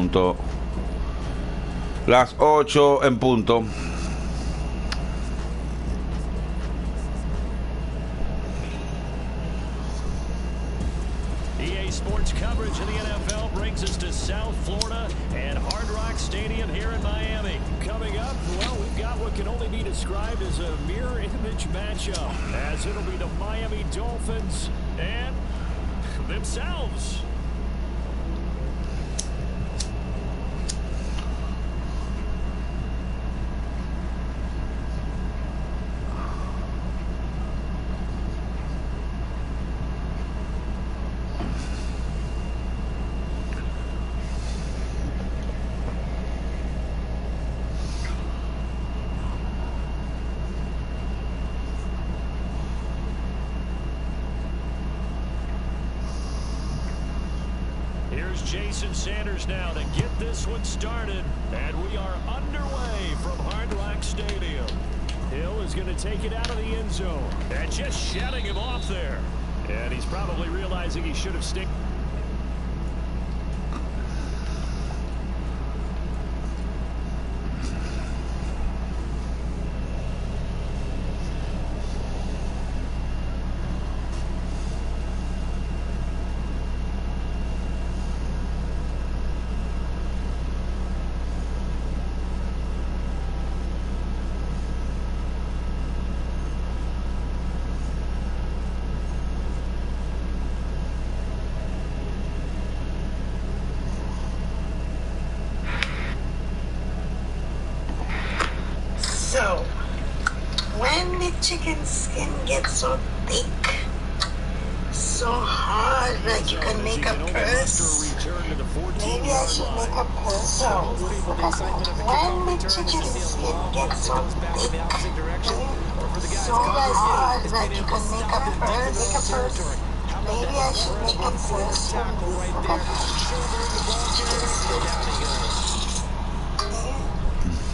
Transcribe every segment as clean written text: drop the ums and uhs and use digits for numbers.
punto. Las 8 en punto. EA Sports coverage of the NFL brings us to South Florida and Hard Rock Stadium here in Miami. Coming up, well, we've got what can only be described as a mirror image matchup, as it'll be the Miami Dolphins and themselves. Here's Jason Sanders now to get this one started. And we are underway from Hard Rock Stadium. Hill is going to take it out of the end zone. And just shutting him off there. And he's probably realizing he should have stick. So, when the chicken skin gets so thick, so hard that you can make a purse, maybe I should make a purse out. When the chicken skin gets so thick, so hard that you can make a purse, maybe I should make a purse from this.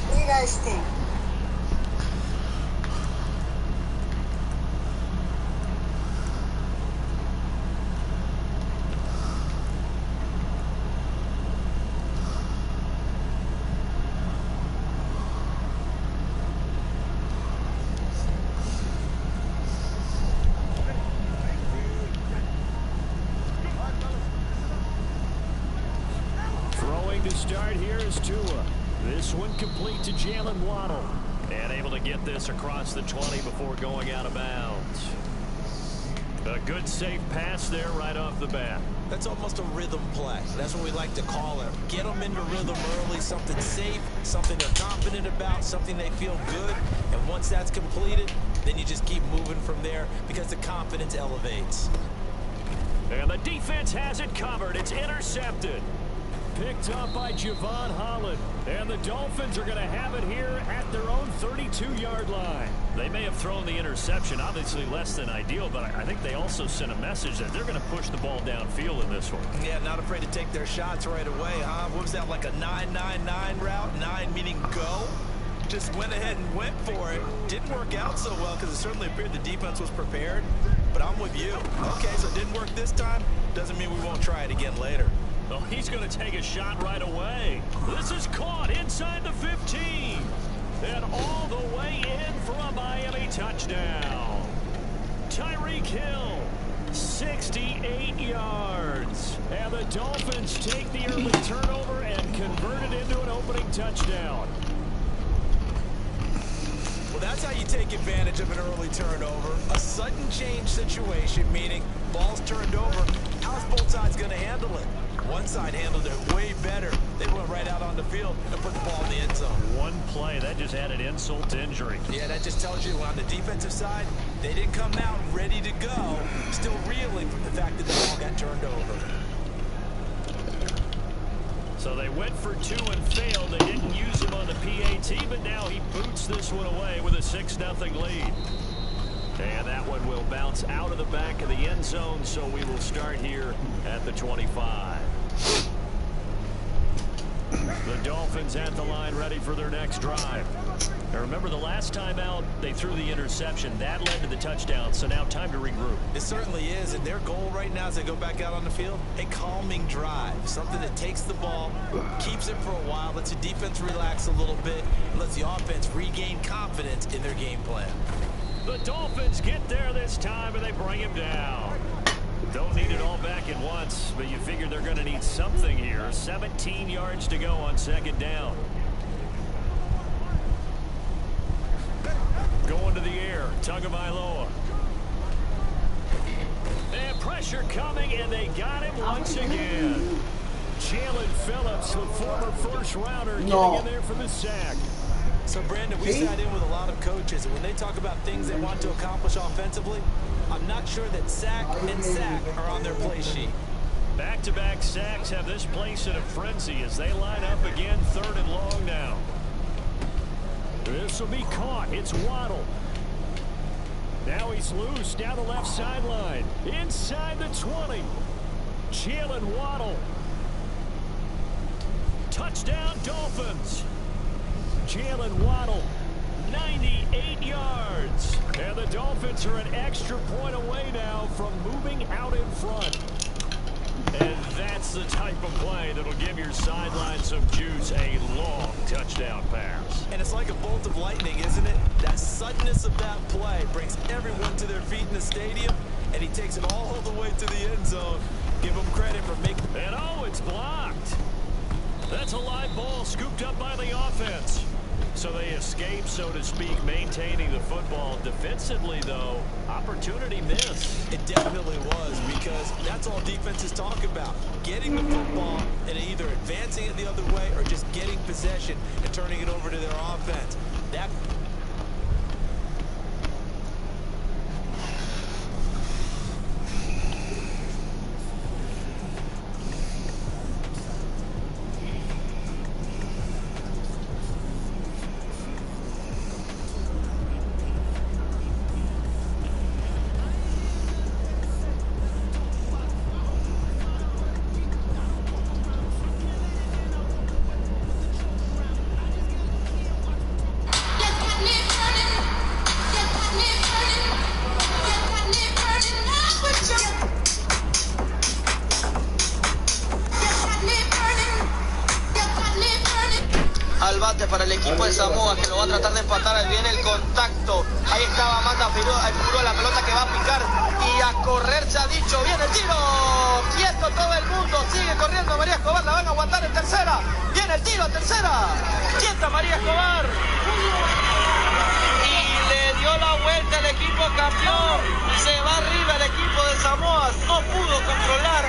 What do you guys think? To start here is Tua. This one complete to Jalen Waddle. And able to get this across the 20 before going out of bounds. A good safe pass there right off the bat. That's almost a rhythm play. That's what we like to call it. Get them into rhythm early, something safe, something they're confident about, something they feel good. And once that's completed, then you just keep moving from there because the confidence elevates. And the defense has it covered. It's intercepted. Picked up by Javon Holland. And the Dolphins are going to have it here at their own 32-yard line. They may have thrown the interception, obviously less than ideal, but I think they also sent a message that they're going to push the ball downfield in this one. Yeah, not afraid to take their shots right away, huh? What was that, like a 9-9-9 route? 9 meaning go? Just went ahead and went for it. Didn't work out so well because it certainly appeared the defense was prepared. But I'm with you. Okay, so it didn't work this time. Doesn't mean we won't try it again later. Oh, he's going to take a shot right away. This is caught inside the 15. And all the way in for a Miami touchdown. Tyreek Hill, 68 yards. And the Dolphins take the early turnover and convert it into an opening touchdown. Well, that's how you take advantage of an early turnover. A sudden change situation, meaning ball's turned over. How's both sides going to handle it? One side handled it way better. They went right out on the field and put the ball in the end zone. One play, that just added insult to injury. Yeah, that just tells you on the defensive side, they didn't come out ready to go, still reeling from the fact that the ball got turned over. So they went for two and failed. They didn't use him on the PAT, but now he boots this one away with a 6-0 lead. And that one will bounce out of the back of the end zone, so we will start here at the 25. The Dolphins at the line ready for their next drive. Now remember, the last time out, they threw the interception. That led to the touchdown, so now time to regroup. It certainly is, and their goal right now as they go back out on the field, a calming drive. Something that takes the ball, keeps it for a while, lets the defense relax a little bit, and lets the offense regain confidence in their game plan. The Dolphins get there this time, and they bring him down. Don't need it all back at once, but you figure they're going to need something here. 17 yards to go on second down. Going to the air, Tagovailoa. And pressure coming, and they got him once again. Jalen Phillips, the former first-rounder, getting in there for the sack. So, Brandon, we sat in with a lot of coaches, and when they talk about things they want to accomplish offensively, I'm not sure that sack and sack are on their play sheet. Back-to-back sacks have this place in a frenzy as they line up again, 3rd and long now. This will be caught. It's Waddle. Now he's loose down the left sideline. Inside the 20. Jalen Waddle. Touchdown, Dolphins. Jalen Waddle, 98 yards. And the Dolphins are an extra point away now from moving out in front. And that's the type of play that'll give your sideline some juice, a long touchdown pass. And it's like a bolt of lightning, isn't it? That suddenness of that play brings everyone to their feet in the stadium, and he takes it all the way to the end zone. Give him credit for making... And oh, it's blocked. That's a live ball scooped up by the offense. So they escape, so to speak, maintaining the football. Defensively, though, opportunity missed. It definitely was, because that's all defenses talk about. Getting the football and either advancing it the other way or just getting possession and turning it over to their offense. That... para el equipo de Samoa, que lo va a tratar de empatar. Ahí viene el contacto, ahí estaba Amanda Furúa, la pelota que va a picar y a correr, se ha dicho. Viene el tiro, quieto todo el mundo, sigue corriendo María Escobar, la van a aguantar en tercera. Viene el tiro a tercera, quieta María Escobar y le dio la vuelta el equipo campeón. Se va arriba el equipo de Samoa, no pudo controlar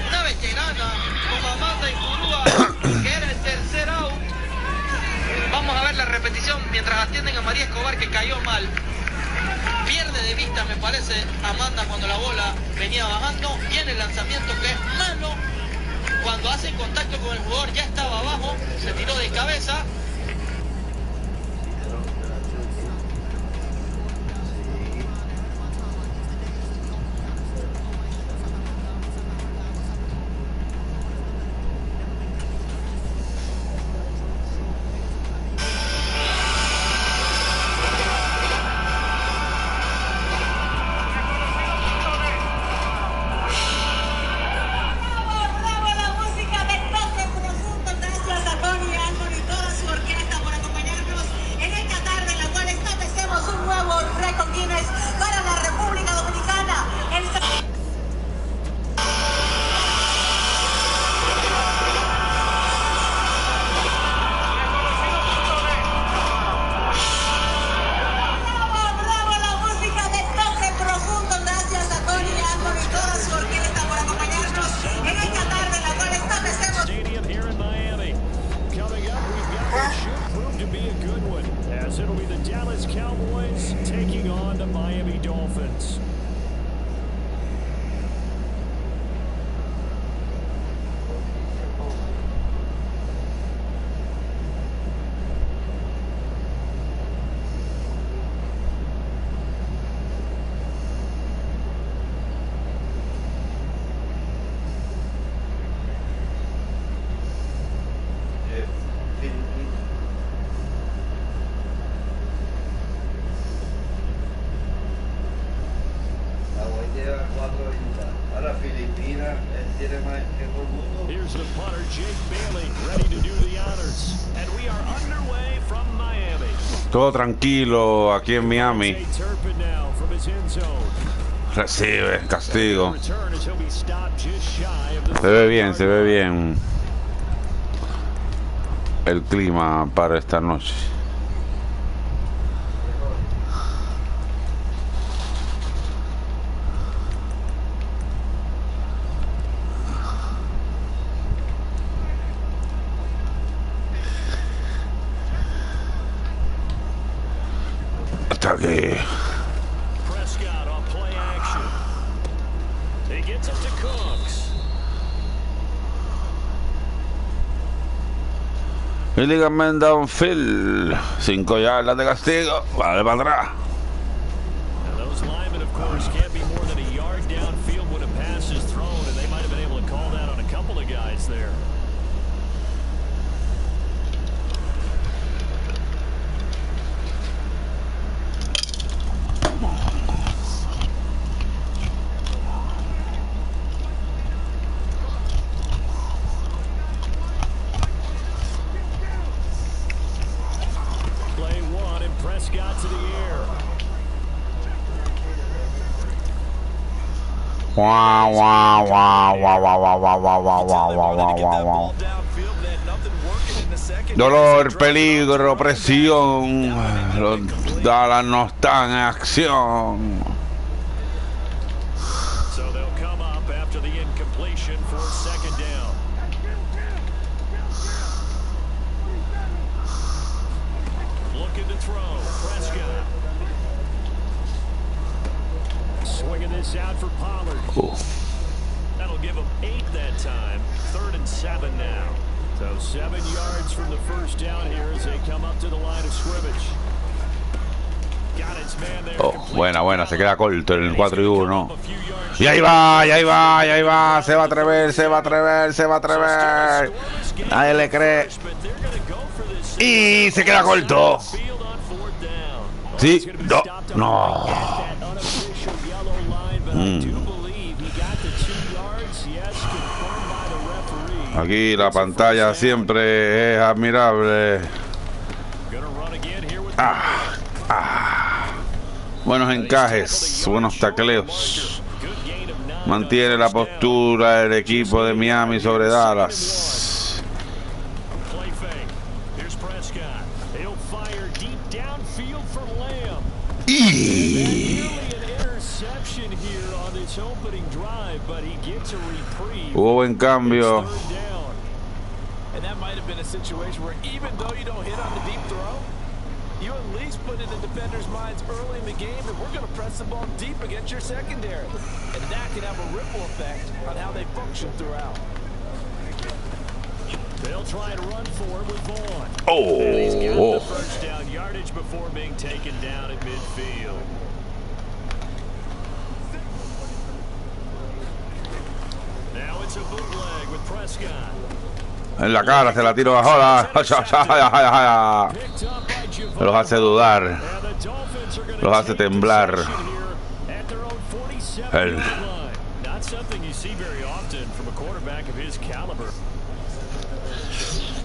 una veterana como Amanda Furúa, que era el tercer out. Vamos a ver la repetición mientras atienden a María Escobar, que cayó mal. Pierde de vista, me parece, Amanda cuando la bola venía bajando. Viene el lanzamiento, que es malo. Cuando hace contacto con el jugador ya estaba abajo, se tiró de cabeza. Todo tranquilo aquí en Miami. Recibe castigo. Se ve bien el clima para esta noche. Hasta aquí. Y díganme downfield. 5 yardas de castigo. Vale para atrás. Wow, wow, wow, wow, wow, wow, wow, wow, wow, wow, wow, wow. Dolor, peligro, presión. Los Dallas no están en acción. That'll give him 8 that time. 3rd and 7 now. So 7 yards from the first down here as they come up to the line of scrimmage. Got his man there. Oh, buena, se queda corto el 4 y 1. Y ahí va. Se va a atrever. Nadie le cree. Y se queda corto. Sí, no. Aquí la pantalla siempre es admirable. Buenos encajes, buenos tacleos. Mantiene la postura el equipo de Miami sobre Dallas. Hubo buen cambio. And that might have been a situation where even though you don't hit on the deep throw, you at least put in the defenders' minds early in the game that we're going to press the ball deep against your secondary. And that can have a ripple effect on how they function throughout. They'll try and run for it with Vaughn. And he's got the first down yardage before being taken down at midfield. Now it's a bootleg with Prescott. En la cara se la tiro a Jola. Los hace dudar. Los hace temblar.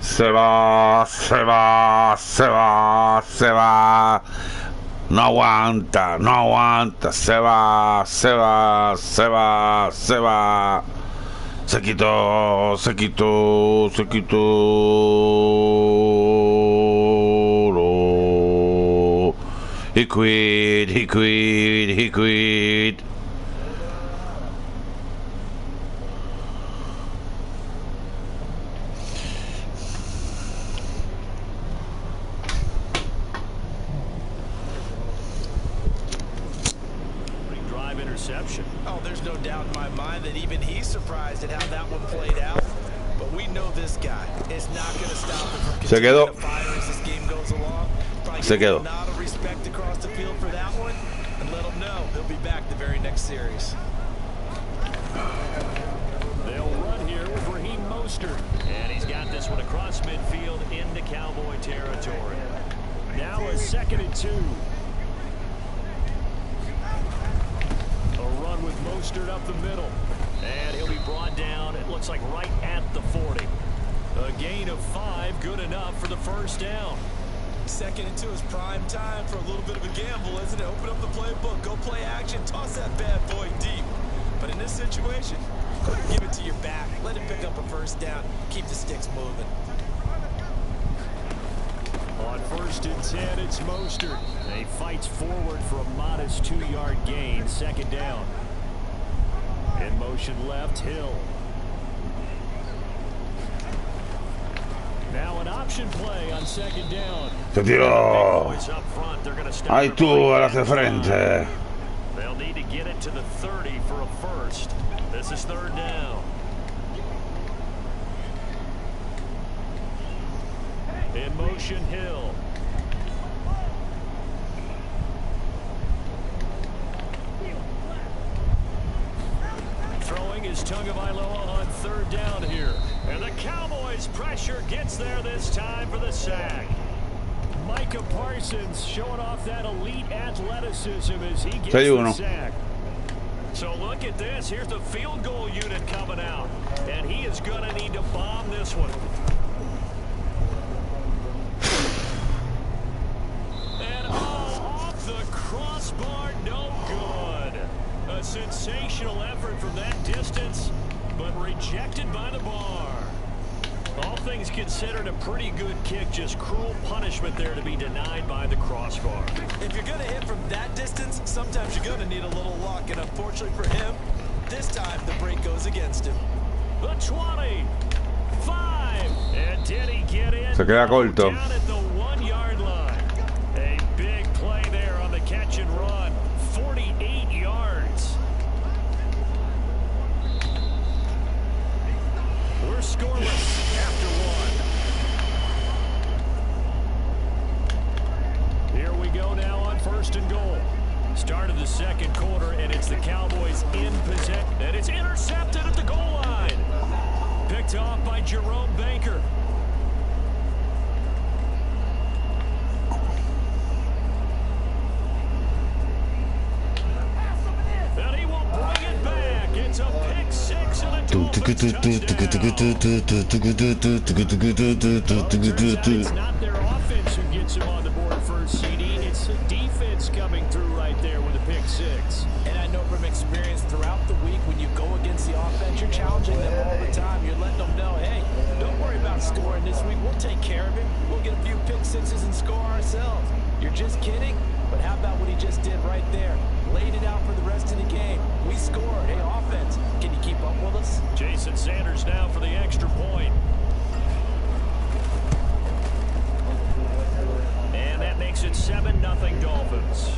Se va. No aguanta. Se va. Se quitó. No. He quit. Oh, there's no doubt in my mind that even he's surprised at how that one played out. But we know this guy is not going to stop him from continuing to fire as this game goes along. Se quedó. A nod of respect across the field for that one, and let him know he'll be back the very next series. They'll run here with Raheem Mostert, and he's got this one across midfield into Cowboy territory. Now a 2nd and 2. With Mostert up the middle, and he'll be brought down, it looks like right at the 40. A gain of 5, good enough for the first down. Second into his prime time for a little bit of a gamble, isn't it? Open up the playbook, go play action, toss that bad boy deep. But in this situation, give it to your back, let him pick up a first down, keep the sticks moving. On 1st and 10, it's Mostert. He fights forward for a modest 2-yard gain, 2nd down. In motion left, Hill. Now an option play on 2nd down. Se tiró. Ahí tú, hacia frente. They'll need to get it to the 30 for a first. This is 3rd down. In motion, Hill. Throwing is Tagovailoa on 3rd down here. And the Cowboys' pressure gets there this time for the sack. Micah Parsons showing off that elite athleticism as he gets the sack. So look at this. Here's the field goal unit coming out. And he is going to need to bomb this one. And off the crossbar, no good. A sensational effort from that distance, but rejected by the bar. All things considered, a pretty good kick, just cruel punishment there to be denied by the crossbar. If you're going to hit from that distance, sometimes you're going to need a little luck, and unfortunately for him, this time the break goes against him. The 20, 5, and did he get in? Se queda corto. Down at the 1-yard line. A big play there on the catch and run, 48 yards. We're scoreless after 1. Here we go now on 1st and goal. Start of the 2nd quarter, and it's the Cowboys in possession. And it's intercepted at the goal line. Picked off by Jerome Baker. And he will bring it back. It's a pick 6 and a Dolphins touchdown. It's not their offense who gets him on the board first, CD. It's the defense coming through right there with a pick 6. And I know from experience throughout the week, when you go against the offense, you're challenging them all the time. You're letting them know, hey, don't worry about scoring this week. We'll take care of it. We'll get a few pick 6s and score ourselves. You're just kidding? But how about what he just did right there? Laid it out for the rest of the game. We scored. Hey, offense, can you keep up with us? Jason Sanders now for the extra point. And that makes it 7-0 Dolphins.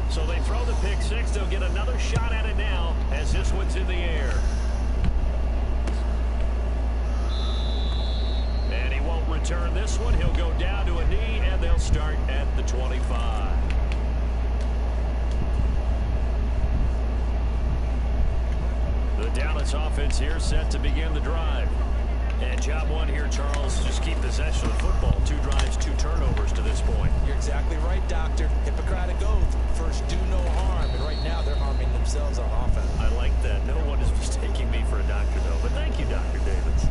So they throw the pick 6. They'll get another shot at it now as this one's in the air. And he won't return this one. He'll go down to a knee, and they'll start at the 25. The Dallas offense here set to begin the drive. And job one here, Charles, just keep possession of the football. 2 drives, 2 turnovers to this point. You're exactly right, Doctor. Hippocratic oath. First, do no harm. And right now, they're harming themselves on offense. I like that. No one is mistaking me for a doctor, though. But thank you, Dr. Davids.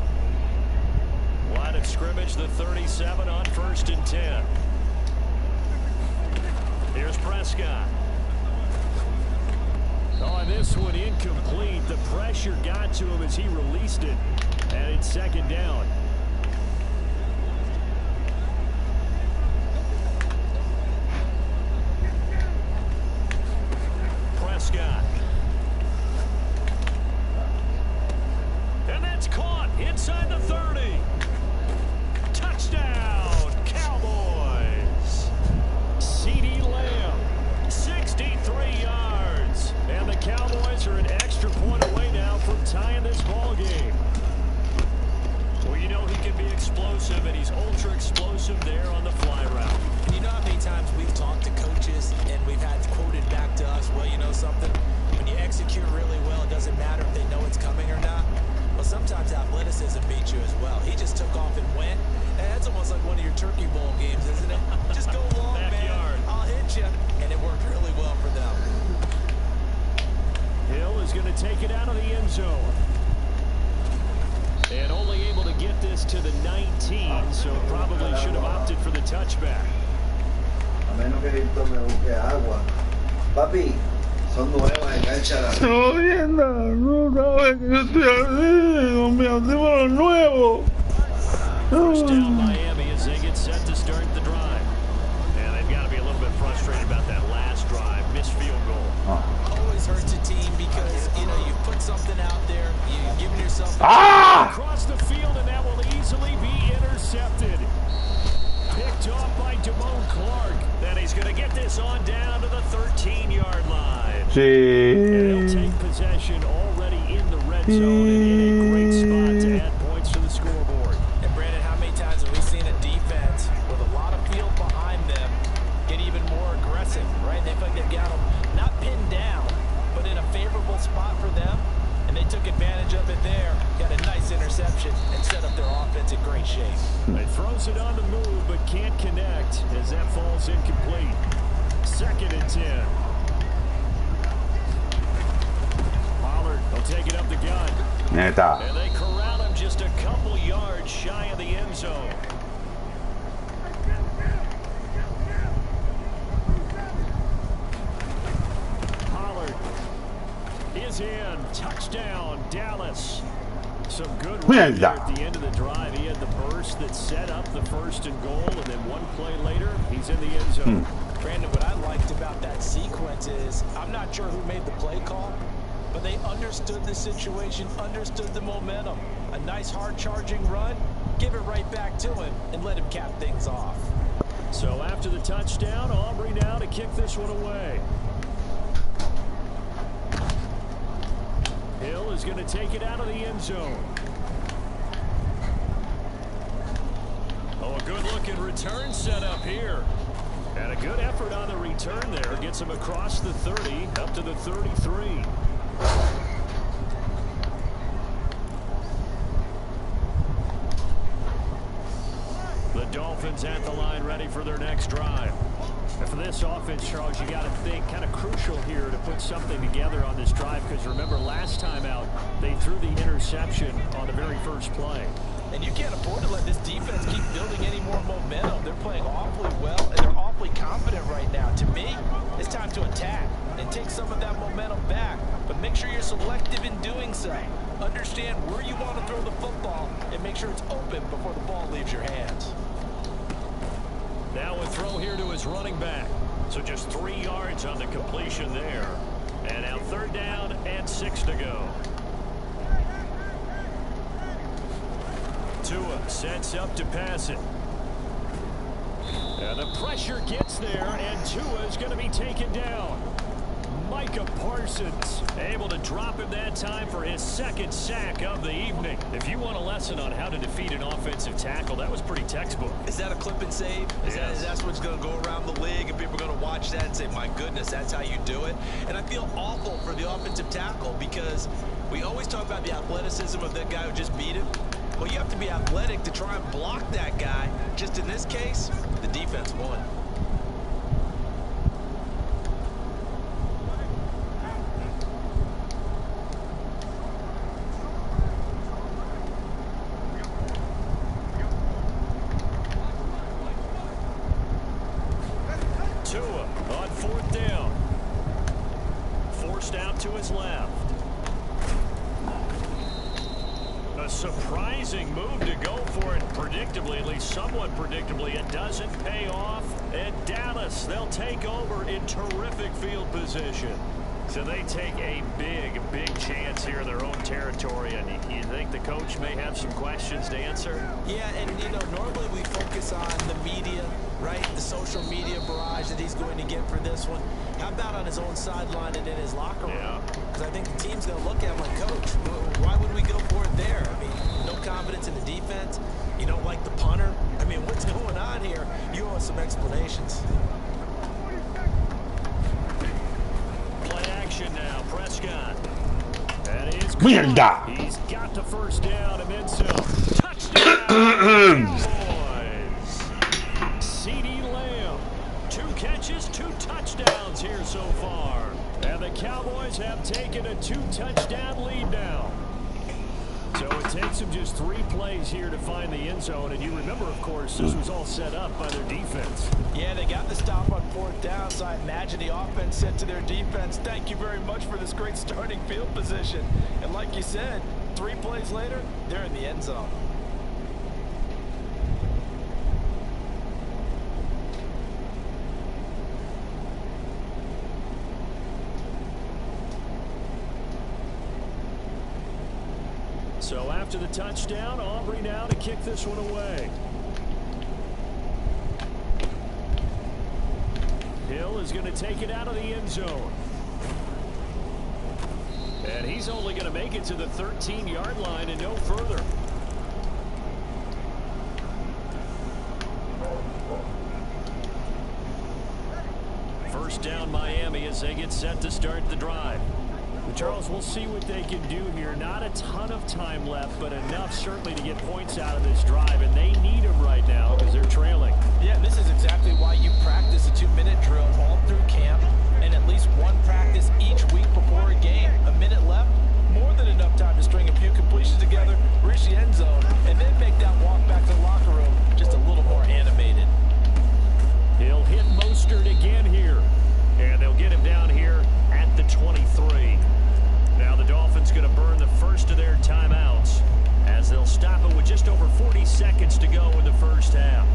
Line of scrimmage, the 37 on 1st and 10. Here's Prescott. On this one, incomplete. The pressure got to him as he released it. And it's 2nd down. Prescott. And that's caught inside the 30. Touchdown, Cowboys. CD Lamb, 63 yards. And the Cowboys are an extra point away now from tying this ball game. Well, you know he can be explosive, and he's ultra explosive there on the fly route. And you know how many times we've talked to coaches and we've had quoted back to us, well, you know something, zone. And only able to get this to the 19, so probably should have opted for the touchback. A menos que Víctor me busque agua. Papi, son nuevas, enganchala. No viendo, no sabes que yo estoy así, con mi audífono nuevo. First down Miami as they get set to start the drive. And they've got to be a little bit frustrated about that last drive, missed field goal. Always hurts a team because, you know, you put something out there, you're giving yourself across the field, and that will easily be intercepted. Picked off by Damone Clark. Then he's going to get this on down to the 13-yard line. Sí. And he'll take possession already in the red zone and in a great spot to add points to the scoreboard. And Brandon, how many times have we seen a defense with a lot of field behind them get even more aggressive, right? They feel like they've got them not pinned down, but in a favorable spot for them, and they took advantage of it there, got a nice interception, and set up their offense in great shape. It throws it on the move, but can't connect as that falls incomplete. 2nd and 10. Pollard will take it up the gun. Neta. And they corral him just a couple yards shy of the end zone. Pollard is in. Touchdown, Dallas. Some good run there at the end of the drive. He had the burst that set up the 1st and goal, and then one play later, he's in the end zone. Brandon, what I liked about that sequence is, I'm not sure who made the play call, but they understood the situation, understood the momentum. A nice hard-charging run, give it right back to him, and let him cap things off. So after the touchdown, Aubrey now to kick this one away. Hill is going to take it out of the end zone. Oh, a good-looking return set up here. And a good effort on the return there. Gets him across the 30, up to the 33. The Dolphins at the line ready for their next drive. And for this offense, Charles, you got to think kind of crucial here to put something together on this drive, because remember last time out they threw the interception on the very first play. And you can't afford to let this defense keep building any more momentum. They're playing awfully well, and they're awfully confident right now. To me, it's time to attack and take some of that momentum back. But make sure you're selective in doing so. Understand where you want to throw the football and make sure it's open before the ball leaves your hands. Now a throw here to his running back. So just 3 yards on the completion there. And now 3rd down and 6 to go. Tua sets up to pass it. And the pressure gets there, and Tua is going to be taken down. Micah Parsons able to drop him that time for his 2nd sack of the evening. If you want a lesson on how to defeat an offensive tackle, that was pretty textbook. Is that a clip and save? Is that what's going to go around the league, and people are going to watch that and say, my goodness, that's how you do it? And I feel awful for the offensive tackle, because we always talk about the athleticism of that guy who just beat him. Well, you have to be athletic to try and block that guy. Just in this case, the defense won. Tua on 4th down. Forced out to his left. A surprising move to go for it predictably, at least somewhat predictably. It doesn't pay off. And Dallas, they'll take over in terrific field position. So they take a big chance here in their own territory. And you think the coach may have some questions to answer? Yeah, and you know, normally we focus on the media, right? The social media barrage that he's going to get for this one. How about on his own sideline and in his locker room? Yeah. Because I think the team's going to look at him like, Coach, why would we go for it there? I mean, no confidence in the defense. You don't like the punter. I mean, what's going on here? You owe us some explanations. Play action now, Prescott. That is Mierda. He's got the 1st down and then some. Touchdown, Cowboys. CeeDee Lamb, 2 catches, 2 touchdowns here so far. And the Cowboys have taken a 2-touchdown lead now. So it takes them just 3 plays here to find the end zone. And you remember, of course, this was all set up by their defense. Yeah, they got the stop on 4th down, so I imagine the offense said to their defense, thank you very much for this great starting field position. And like you said, 3 plays later, they're in the end zone. So after the touchdown, Aubrey now to kick this one away. Hill is going to take it out of the end zone. And he's only going to make it to the 13-yard line and no further. First down Miami as they get set to start the drive. Charles, we'll see what they can do here. Not a ton of time left, but enough certainly to get points out of this drive, and they need them right now because they're trailing. Yeah, this is exactly why you practice a 2-minute drill all through camp and at least 1 practice each week before a game. A minute left, more than enough time to string a few completions together, reach the end zone, and then make that walk back to the locker room just a little more animated. He'll hit Mostert again here, and they'll get him down here at the 23. Now the Dolphins going to burn the first of their timeouts as they'll stop it with just over 40 seconds to go in the first half.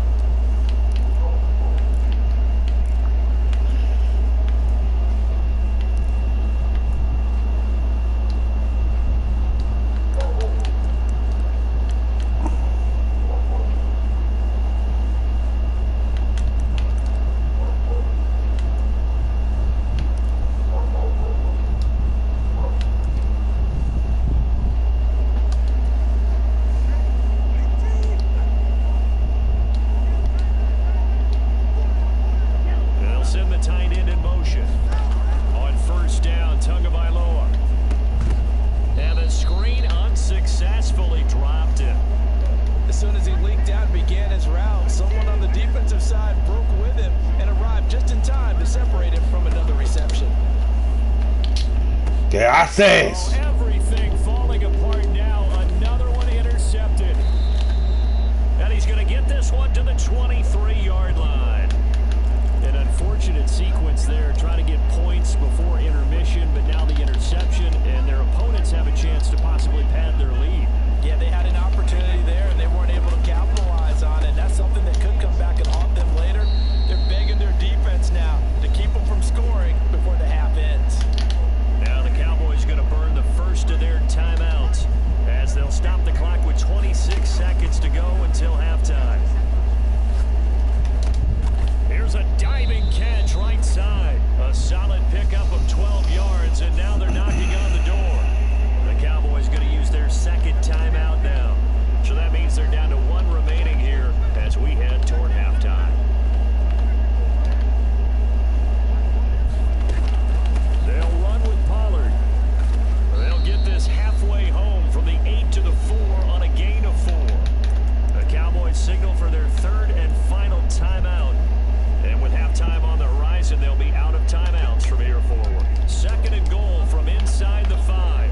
¿Qué haces? Everything falling apart now. Another one intercepted. And he's going to get this one to the 23-yard line. An unfortunate sequence there, trying to get points before intermission, but now the interception, and their opponents have a chance to possibly pad their lead. Yeah, they had an opportunity there, and they weren't able to capitalize on it. That's something that could come back and haunt them later. They're begging their defense now to keep them from scoring before the half ends. Now the Cowboys going to burn the first of their timeouts as they'll stop the clock with 26 seconds to go until halftime. Here's a diving catch right side. A solid pickup of 12 yards, and now they're knocking on the door. The Cowboys going to use their second timeout now. So that means they're down to 1 remaining here as we head toward halftime. They'll run with Pollard. They'll get this halfway home from the 8 to the 4 on a gain of 4. The Cowboys signal for their third and final timeout. And with halftime on the horizon, they'll be out of timeouts from here forward. Second and goal from inside the 5.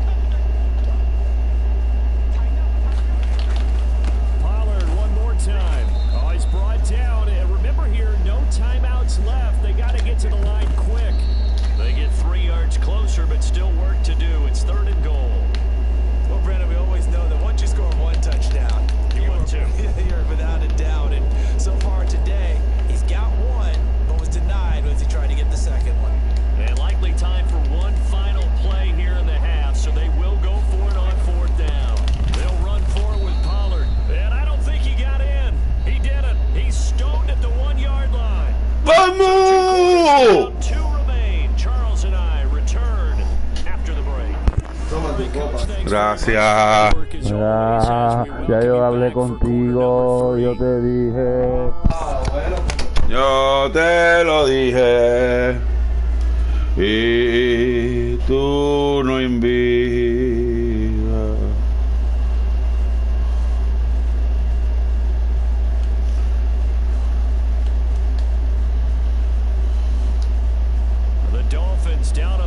Pollard one more time. Oh, he's brought down. And remember here, no timeouts left. They got to get to the line quick. They get 3 yards closer, but still work to do. It's third and goal. Well, Brandon, we always know that once you score 1 touchdown, you're without a doubt. And so far today, he's got 1, but was denied as he tried to get the second one. And likely time for one final play here in the half, so they will go for it on 4th down. They'll run for it with Pollard. And I don't think he got in. He didn't. He's stoned at the 1-yard line. ¡Vamos! 2 remain. Charles and I return after the break. Gracias. Ya yo hablé contigo, yo te dije. Yo te lo dije y tú no invitas.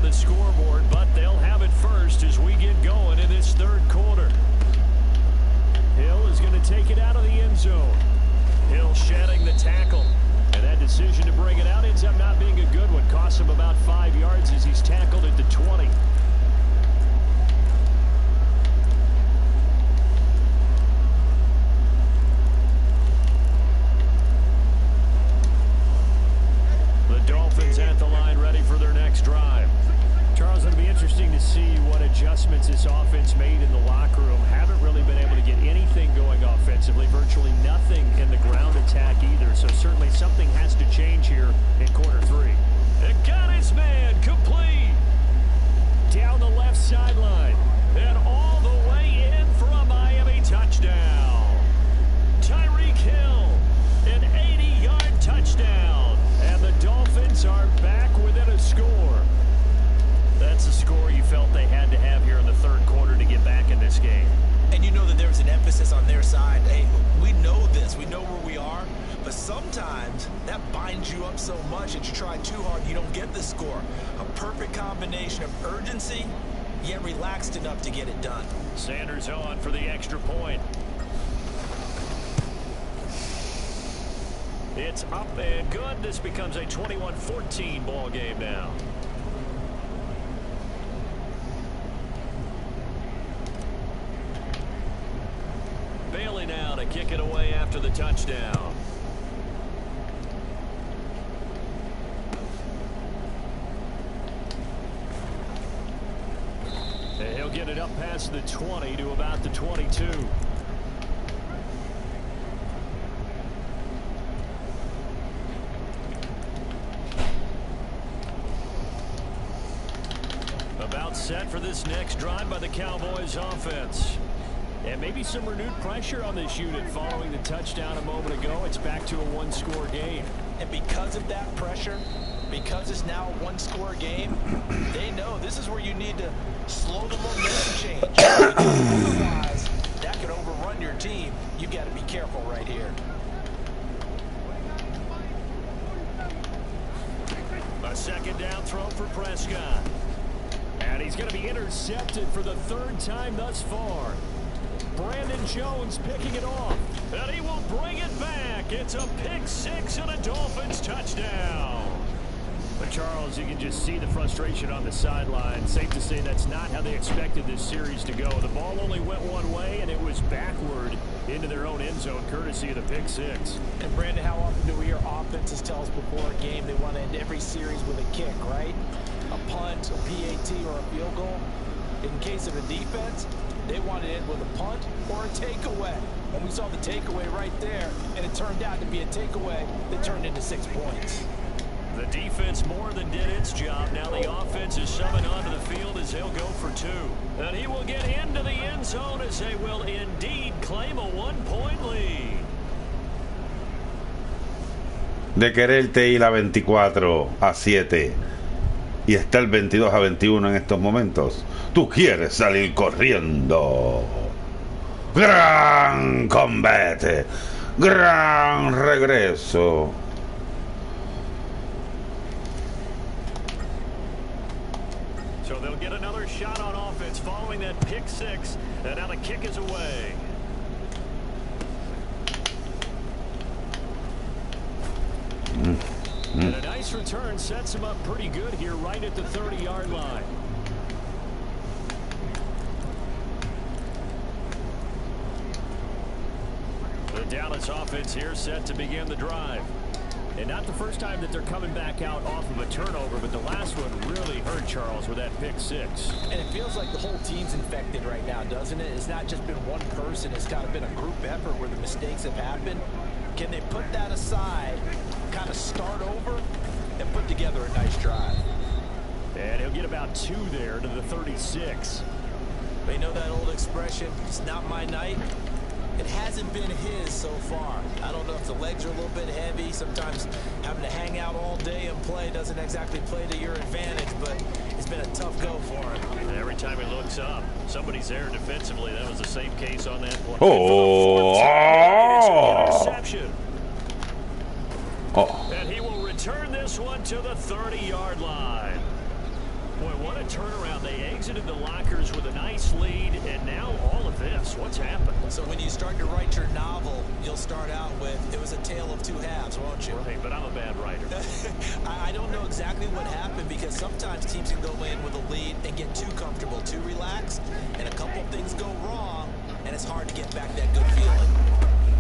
the scoreboard, but they'll have it first as we get going in this third quarter. Hill is going to take it out of the end zone. Hill shedding the tackle. And that decision to bring it out ends up not being a good one. Costs him about 5 yards as he's tackled at the 20. The Dolphins at the line ready for their next drive. Charles, it'll be interesting to see what adjustments this offense made in the locker room. Haven't really been able to get anything going offensively. Virtually nothing in the ground attack either. So certainly something has to change here in quarter three. And got his man complete. Down the left sideline. And all the way in for a Miami touchdown. Tyreek Hill, an 80-yard touchdown. And the Dolphins are back within a score. That's a score you felt they had to have here in the third quarter to get back in this game. And you know that there was an emphasis on their side. Hey, we know this. We know where we are. But sometimes that binds you up so much that you try too hard and you don't get the score. A perfect combination of urgency, yet relaxed enough to get it done. Sanders on for the extra point. It's up and good. This becomes a 21-14 ball game now. Bailey now to kick it away after the touchdown. And he'll get it up past the 20 to about the 22. About set for this next drive by the Cowboys offense. And maybe some renewed pressure on this unit following the touchdown a moment ago. It's back to a one-score game. And because of that pressure, because it's now a one-score game, they know this is where you need to slow the momentum change. Otherwise, that could overrun your team. You've got to be careful right here. A second down throw for Prescott. And he's going to be intercepted for the third time thus far. Brandon Jones picking it off, and he will bring it back. It's a pick six and a Dolphins touchdown. But Charles, you can just see the frustration on the sideline. Safe to say that's not how they expected this series to go. The ball only went one way, and it was backward into their own end zone, courtesy of the pick six. And Brandon, how often do we hear offenses tell us before a game they want to end every series with a kick, right? A punt, a PAT, or a field goal. In case of a defense, they wanted it with a punt or a takeaway. And we saw the takeaway right there, and it turned out to be a takeaway that turned into 6 points. The defense more than did its job. Now the offense is summoned onto the field as they'll go for two. And he will get into the end zone as they will indeed claim a one-point lead. De quererte ir a 24-7 y está el 22-21 en estos momentos, tú quieres salir corriendo. Gran combate, gran regreso. So they'll get another shot on offense following that pick six, and now the kick is away. And a nice return sets him up pretty good here right at the 30-yard line. The Dallas offense here set to begin the drive. And not the first time that they're coming back out off of a turnover, but the last one really hurt Charles with that pick six. And it feels like the whole team's infected right now, doesn't it? It's not just been one person. It's kind of been a group effort where the mistakes have happened. Can they put that aside, kind of start over, and put together a nice drive? And he'll get about two there to the 36. They know that old expression, it's not my night. It hasn't been his so far. I don't know if the legs are a little bit heavy. Sometimes having to hang out all day and play doesn't exactly play to your advantage, but it's been a tough go for him. And every time he looks up, somebody's there defensively. That was the same case on that play. Interception. And he will return this one to the 30-yard line. Boy, what a turnaround. They exited the lockers with a nice lead, and now all of this. What's happened? So when you start to write your novel, you'll start out with, it was a tale of two halves, won't you? Right, but I'm a bad writer. I don't know exactly what happened, because sometimes teams can go in with a lead and get too comfortable, too relaxed, and a couple things go wrong, and it's hard to get back that good feeling.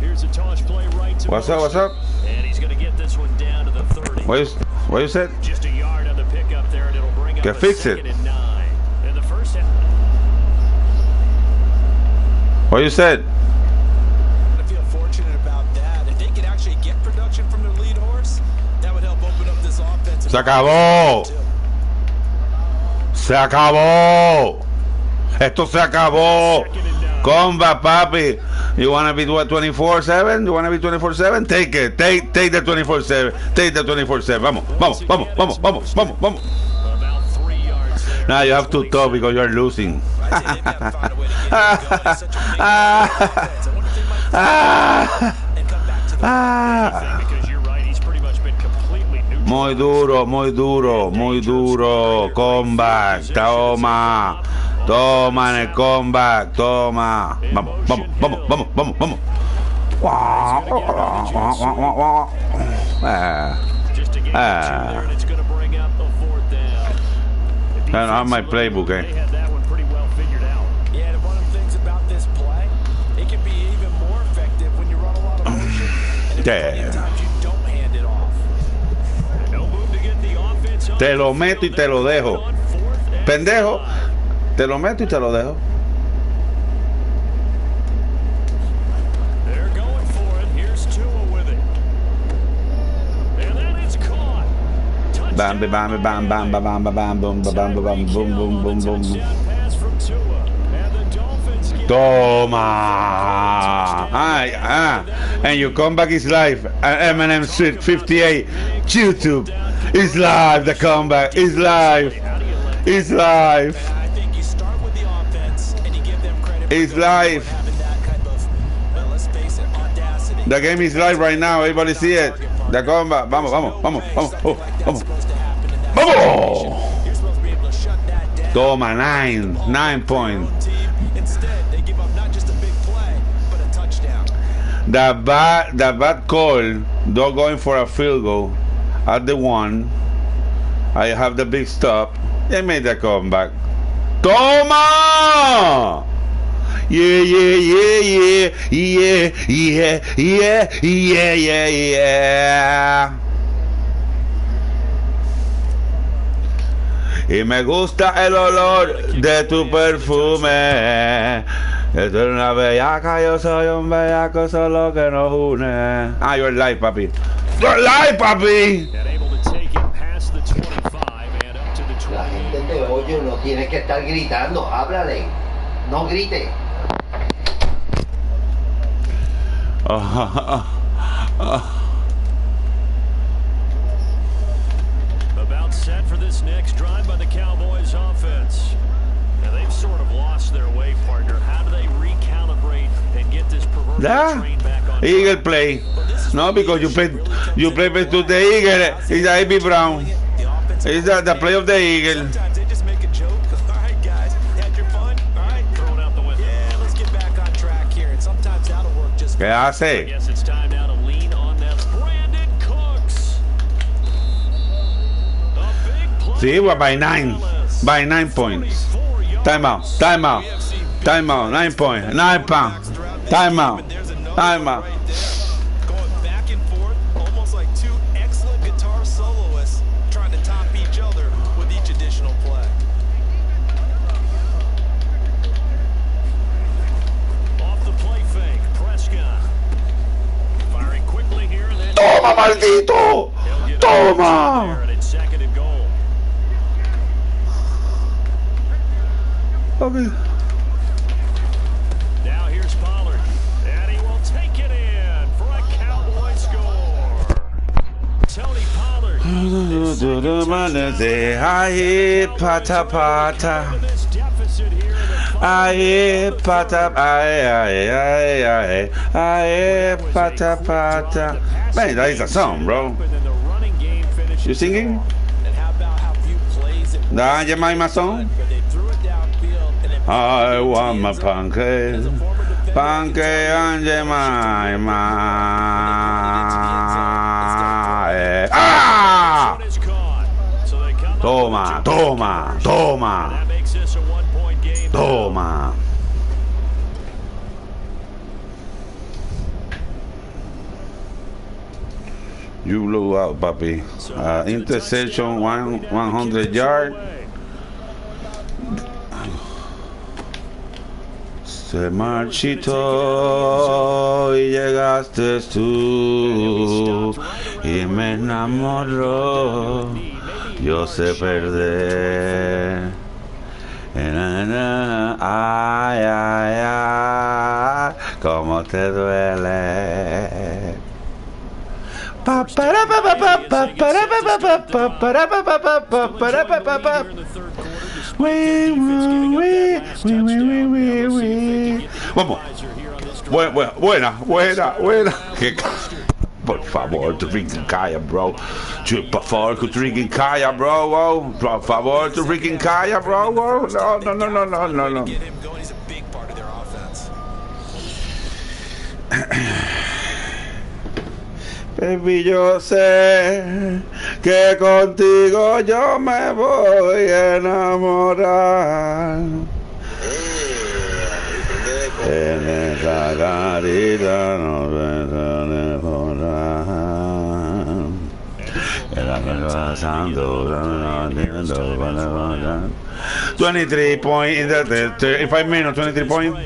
Here's a toss play right to What's up? What's up? And he's going to get this one down to the 30. What you said? Just a yard on the pickup there, and it'll bring up Que a fix it. 2nd and 9. In the first half. What you said? I feel fortunate about that. If they could actually get production from their lead horse, that would help open up this offense. Se acabó. Se acabó. Esto se acabó. Comba, papi. You want to be 24/7? You want to be 24/7? Take it. Take the 24/7. Take the 24/7. Vamos, vamos, vamos, vamos, vamos, vamos, vamos. About 3 yards there. Now you have to talk because you're losing. Because you're right, he's pretty much been completely neutral. Muy duro, muy duro, muy duro. Comeback, toma. Toma en el comeback, toma. Vamos, vamos, vamos, vamos, vamos, vamos. Just to get there, and it's going to bring up a 4th down. I don't have my playbook, They had that one pretty well figured out. Yeah, and one of the things about this play, it can be even more effective when you run a lot of motion. And there's plenty of times you don't hand it off. No move to get the offense up. Te lo meto y te lo dejo. On 4th and Pendejo. 5. Te lo meto y te lo dejo. They're going for it. Here's Tua with it. And that is caught. Bam, bam, bam, bam, bam, bam, bam, bam, boom, bam, bam, bam, boom, boom, boom, boom. Pass from Tua. And the Dolphins get Toma. And your comeback is live. Mmsweets58 YouTube is live. The comeback is live. It's live. I think you start with the offense and you give them credit It's for live. having that kind of, well, let's face it, audacity. The game is live right now. Everybody see it. The comeback. Vamos, vamos, vamos, vamos, vamos, vamos. Vamos. You're supposed to be able to shut that down. Toma, 9 points. Instead, they give up not just a big play, but a touchdown. The bad call. They're going for a field goal at the 1. I have the big stop. They made the comeback. Toma! Yeah, yeah, yeah, yeah, yeah, yeah, yeah, yeah, yeah. Y me gusta el olor de tu perfume. Esto es una bellaca, yo soy un bellaco, eso es lo que nos une. Ah, you're live, papi. You're live, papi. and able to take it past the 25 and up to the La 20. gente te oye, no tienes que estar gritando, háblale, no grite. About set for this next drive by the Cowboys offense. Now they've sort of lost their way, partner. How do they recalibrate and get this proverbial train back on track? Eagle play. No, because you play to the Eagle. It's a AB Brown. It's the play of the Eagle. Sometimes they just make a joke. All right, guys, had your fun? All right, Throw it out the window. yeah, let's get back on track here. And sometimes that'll work just ¿Qué I hace? guess it's time now to lean on them. Brandon Cooks. A big play. Sí, well, by 9 points. 44 yards. Timeout. 9 points. 9 pounds. Timeout. There's another Timeout. right there. Going back and forth, almost like two excellent guitar soloists trying to top each other with each additional play. Off the play fake, Prescott. Firing quickly here. And then Toma, maldito. He'll get Toma. there, and it's 2nd and goal. Okay. Now here's Pollard. And he will take it in for a Cowboy score. Tony Pollard. Aye, pata pata. This deficit here in the Aye, pata, aye, pata pata. Man, that is a song, bro. And then the running game finishes You singing? And how about how few plays it Danger my mason. I want my pancake. Pancake and my ah! Toma, toma, toma. Toma. You blew out, papi. Interception, 100 yards. Se marchitó y llegaste tú y me enamoró. Yo sé perder. Ay, ay, ay, cómo te duele. Vamos. Buena. Por favor, tu freaking calla, bro. Por favor, tu freaking calla, bro. Por favor, tu freaking calla, bro. No. Baby, yo sé que contigo yo me voy a enamorar. En esa carita nos enamorar. Era que pasando, 23 points in the 35 minutes, 23 points.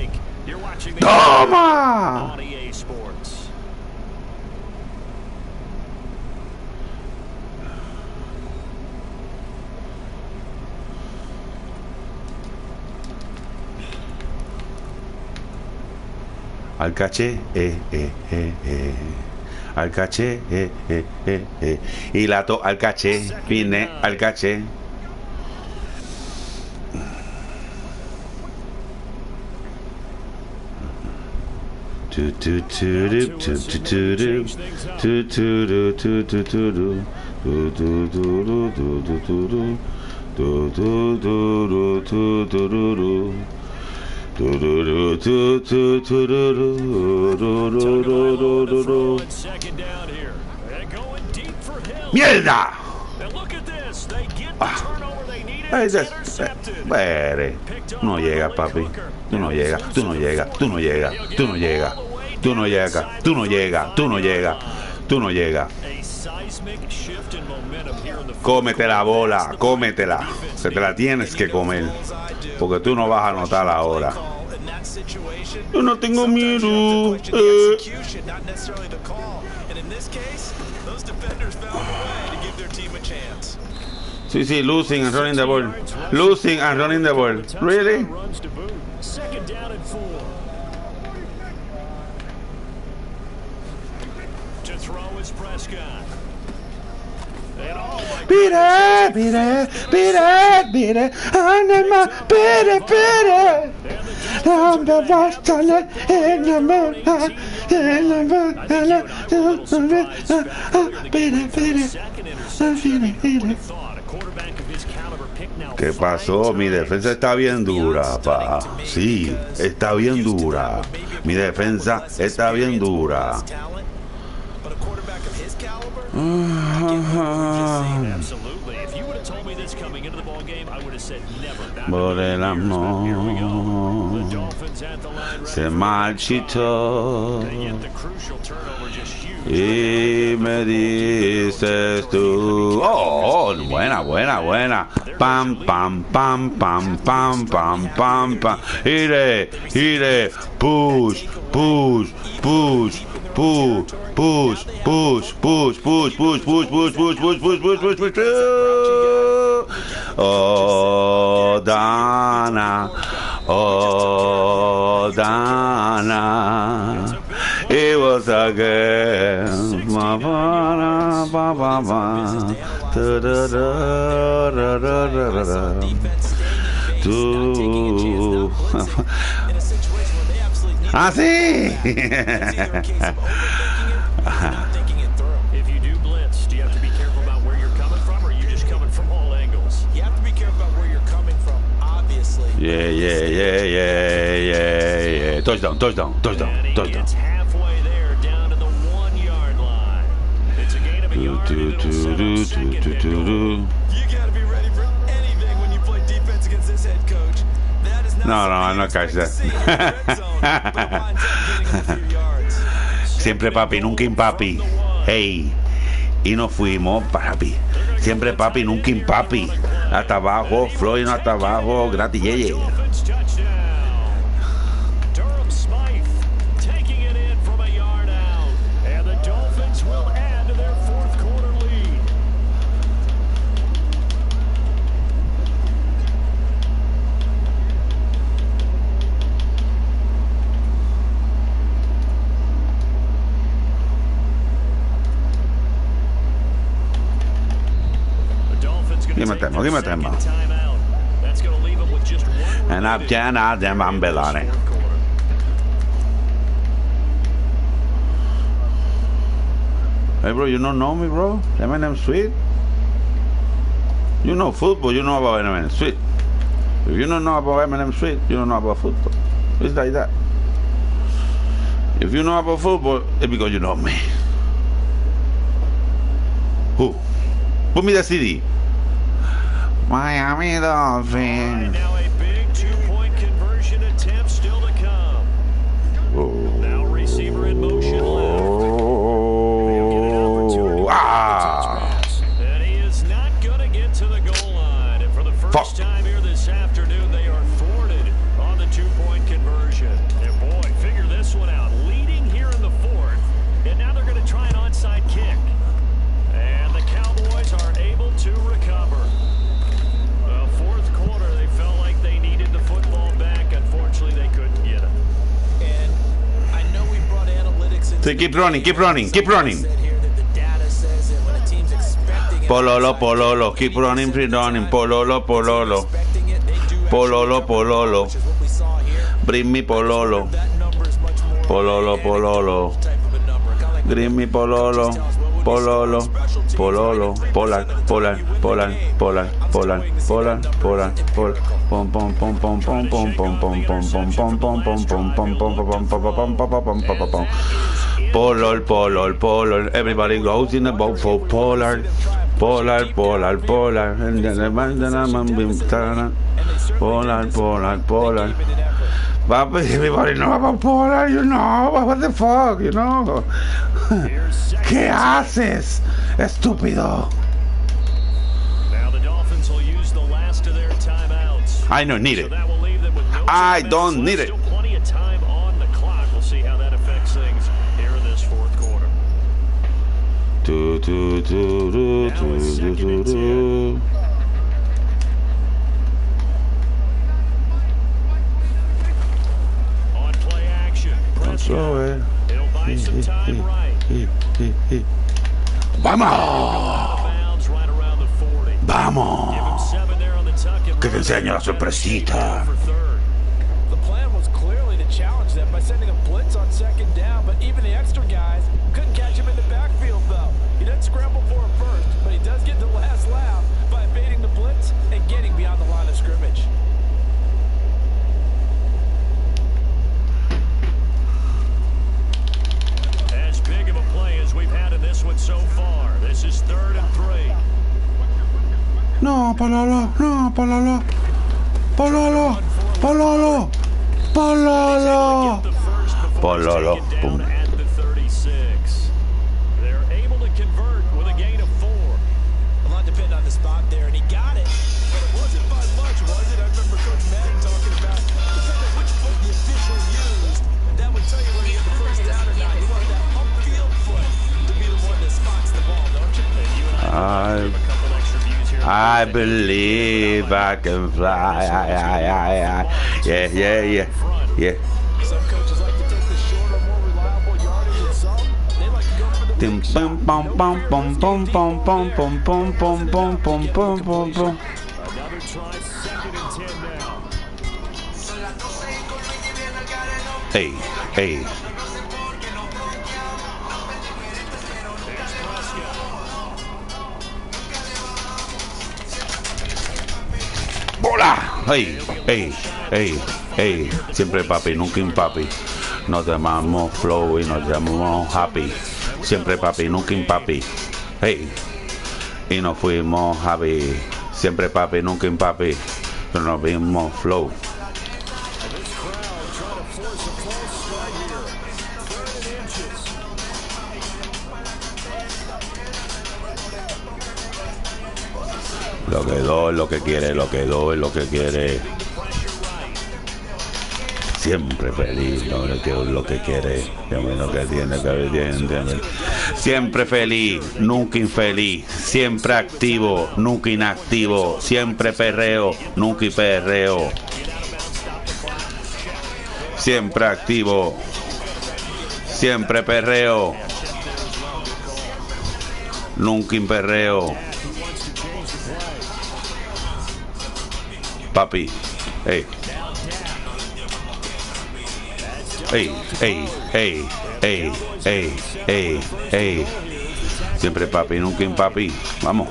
¡Toma! Al caché, al caché, y la to al caché, vine al caché. ¡Mierda! No llega, papi. Tú no llegas. Cómete la bola, cómetela. Se te la tienes que comer. Porque tú no vas a anotar ahora. Yo no tengo miedo. Sí, losing and running the ball. Losing and running the ball. Really? ¿Qué pasó? Mi defensa está bien dura, pa. Sí, está bien dura. Mi defensa está bien dura. Por el amor se marchitó y me dices tú. Oh, buena. Pam. Ire. Push. Oh, Dana. It was a girl. Ah, sí. care about where you're coming from, obviously. Yeah. Touchdown. And he gets halfway there, down to the 1 yard line. It's a gain of a yard, and it'll set up second and goal. You gotta be ready for anything when you play defense against this head coach. That is not No, something I'm you not catch expect to see in the red zone, but it winds up getting him a few yards. Siempre papi, nunca impapi. Hey. Y nos fuimos, papi. Siempre papi, nunca impapi. Hasta abajo, Floyd hasta abajo, gratis, yeye. Dolphins touchdown. Durham Smythe taking it in from a yard out. And the Dolphins will add to their fourth quarter lead. The Dolphins going Give to me take time, give me their time, second timeout. That's going to leave them with just one And remaining up, them ambelane. fourth quarter. Hey, bro, you don't know me, bro? Mmsweet? You know football, you know about Mmsweet. If you don't know about Mmsweet, you don't know about football. It's like that. If you know about football, it's because you know me. Who? Put me the CD. Miami Dolphins. Now a big 2-point conversion attempt still to come. Now receiver in motion left. And he is not going to get to the goal line. And for the first time here this afternoon, they are thwarted on the 2-point conversion. And boy, figure this one out. Leading here in the fourth. And now they're going to try an onside kick. And the Cowboys are able to recover. The fourth quarter, they felt like they needed the football back. Unfortunately, they couldn't get it. And I know we brought analytics into So keep running. said here that the data says that when a team's expecting it, Pololo, keep running, pololo. expecting it, they do Pololo. which is what we saw here. Bring me pololo. That number is much more Pololo. type of a number. Kinda like Bring me pololo. Polar. Pom pom pom pom pom pom pom pom pom pom pom pom pom pom pom pom pom pom pom. Polar. Everybody goes in the boat for polar. And then polar. But everybody know about polar, you know. What the fuck, you know? ¿Qué haces, estúpido? Now the Dolphins will use the last of their timeouts. I don't need So it. that will leave them with no I timeouts don't left. need it. Still plenty of time on the clock. We'll see how that affects things here in this fourth quarter. On play action. Prescott. He'll buy some time right. Vamos, Bounds right around the 40. Give him vamos. 7 there on the tuck and Que te run. enseño la sorpresita. For third. The plan was clearly to challenge them by sending a blitz on second down, but even the extra guys couldn't catch him in the backfield, though. He doesn't scramble for him first, but he does get the last laugh by evading the blitz and getting beyond the line of scrimmage. As big of a play as we've had in this one so far. This is 3rd and 3. No, pololo. Get the first before it's Pololo. taken down Boom. at the 36. They're able to convert with a gain of 4. A lot depended on the spot there, and he got it, but it wasn't by much, was it? I remember Coach Madden talking about depending on which foot the official used. That would tell you whether you had the first down or not. You want that upfield foot to be the one that spots the ball, don't you? And you and I I have a couple extra views here. I believe I can fly. Yeah. Some coaches like to take the shorter, more reliable yardage, and some they like to go for the Tim big pum shot. pum pum pum pum pum pum pum pum pum pum pum pum pum. Another try, 2nd and 10 now. Hey. There's Prescott. Ey, ey, ey, ey. Siempre papi, nunca impapi. Nos llamamos flow y nos llamamos happy. Siempre papi, nunca impapi. Hey. Y nos fuimos happy. Siempre papi, nunca impapi. Pero nos vimos flow. Lo que doy, lo que quiere, lo que doy, lo que quiere. Siempre feliz, lo que quiere, lo que tiene, siempre feliz, nunca infeliz, siempre activo, nunca inactivo, siempre perreo, nunca perreo, siempre activo, siempre perreo, nunca imperreo. Papi, hey. Ey, ey, ey, ey, ey, ey, ey. Siempre papi, nunca impapi. Vamos.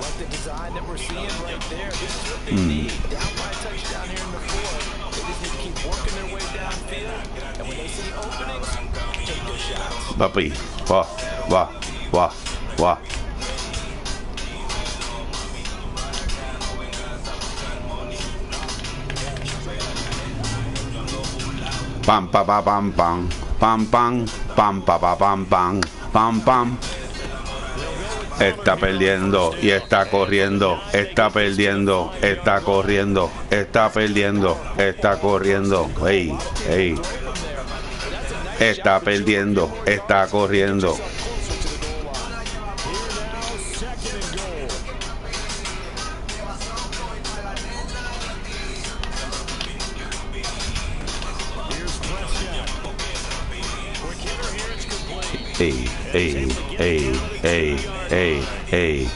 Papi, va, va, va, va. Pam pam pam pam pam pam pam pam pam pam pam pam. Está perdiendo y está corriendo, está perdiendo, está corriendo, está perdiendo, está corriendo. Ey, ey. Está perdiendo, está corriendo. Ey, ey, ey, ey, ey, ey.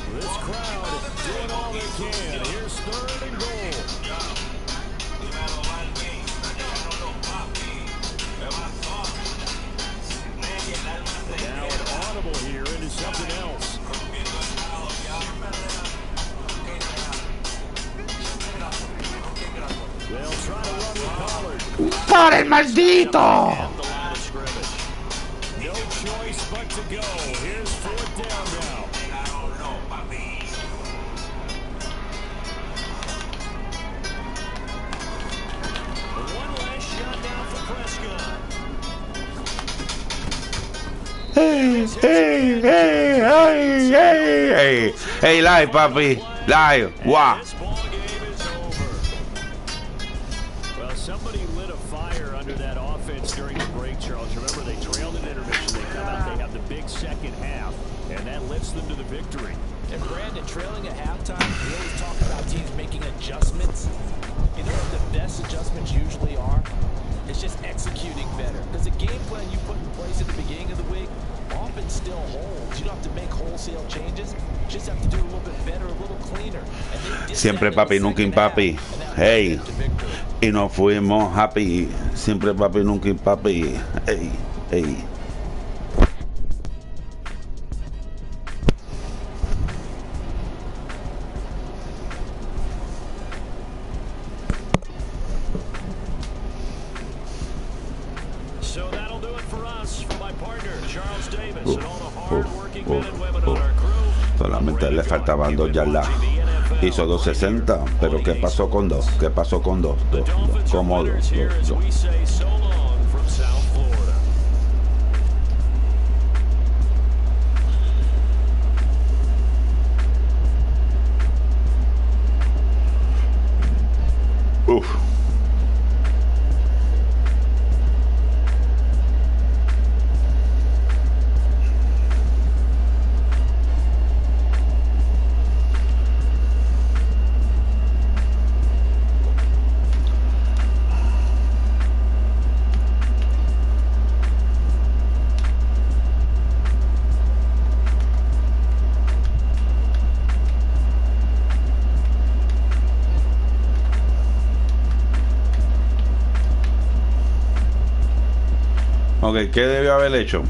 ¡Por el maldito! Hey, hey, hey, hey, hey, hey, hey, live, papi, live, wow. Well, somebody lit a fire under that offense during the break, Charles. Remember, they trailed in intermission. They come out, they have the big second half, and that lifts them to the victory. And Brandon, trailing at halftime, we always talk about teams making adjustments. You know what the best adjustments usually are? It's just executing better. Because the game plan you put in place at the beginning of the week often still holds. You don't have to make wholesale changes. You just have to do a little bit better, a little cleaner. Siempre papi, nunca impapi. Hey. Y nos fuimos happy. Siempre papi, nunca impapi. Hey, hey. So that'll do it for us. For my partner, Charles Davis, and all the hard-working men and women on our crew. Solamente le faltaban 2 yardas. Hizo 2.60, pero ¿qué pasó con 2? ¿Qué pasó con 2? ¿Cómo 2? Uf. Ok, ¿qué debió haber hecho?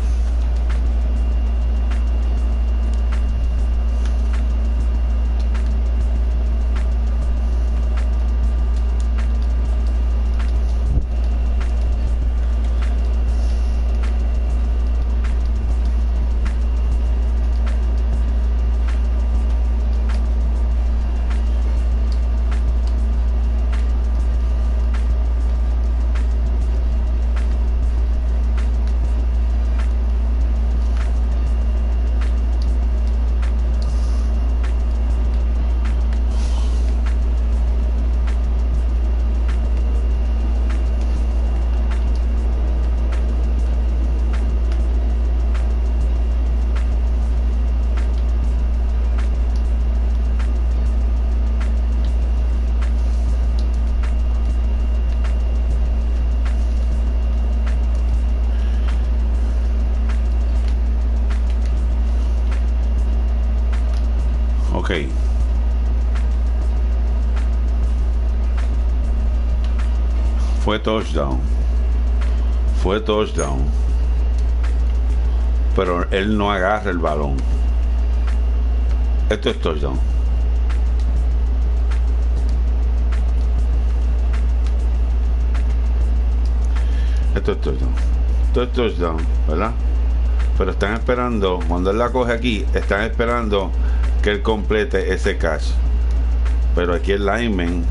Fue touchdown. Fue touchdown. Pero él no agarra el balón. Esto es touchdown. Esto es touchdown. Esto es touchdown, ¿verdad? Pero están esperando, cuando él la coge aquí, están esperando que él complete ese catch. Pero aquí el lineman